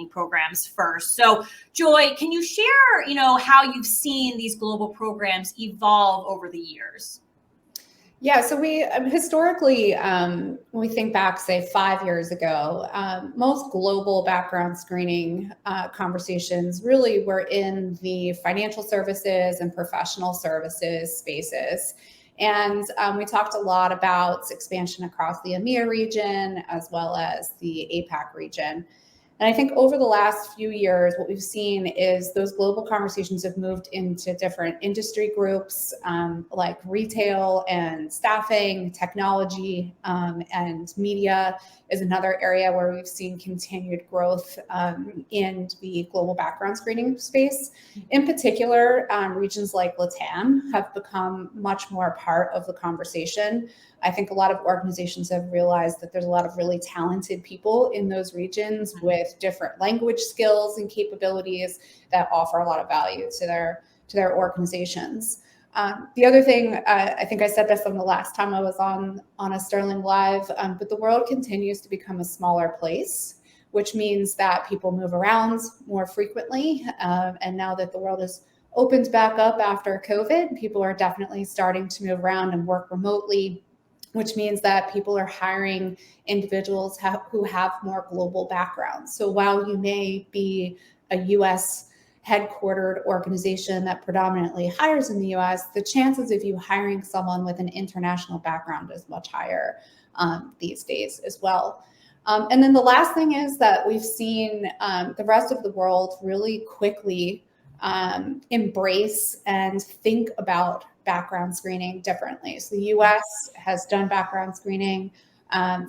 programs first. So Joy, can you share, how you've seen these global programs evolve over the years? Yeah, so we historically, when we think back, say 5 years ago, most global background screening conversations really were in the financial services and professional services spaces. And we talked a lot about expansion across the EMEA region as well as the APAC region. And I think over the last few years, what we've seen is those global conversations have moved into different industry groups like retail and staffing, technology, and media is another area where we've seen continued growth in the global background screening space. In particular, regions like LATAM have become much more a part of the conversation. I think a lot of organizations have realized that there's a lot of really talented people in those regions with different language skills and capabilities that offer a lot of value to their organizations. The other thing, I think I said this on the last time I was on a Sterling Live, but the world continues to become a smaller place, which means that people move around more frequently. And now that the world is opened back up after COVID, people are definitely starting to move around and work remotely, which means that people are hiring individuals who have more global backgrounds. So while you may be a US headquartered organization that predominantly hires in the US, the chances of you hiring someone with an international background is much higher these days as well. And then the last thing is that we've seen the rest of the world really quickly embrace and think about background screening differently. So the US has done background screening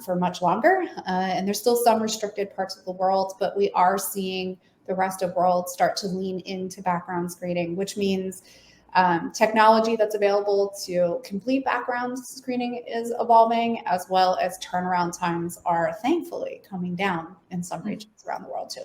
for much longer, and there's still some restricted parts of the world, but we are seeing the rest of the world start to lean into background screening, which means technology that's available to complete background screening is evolving, as well as turnaround times are thankfully coming down in some regions around the world too.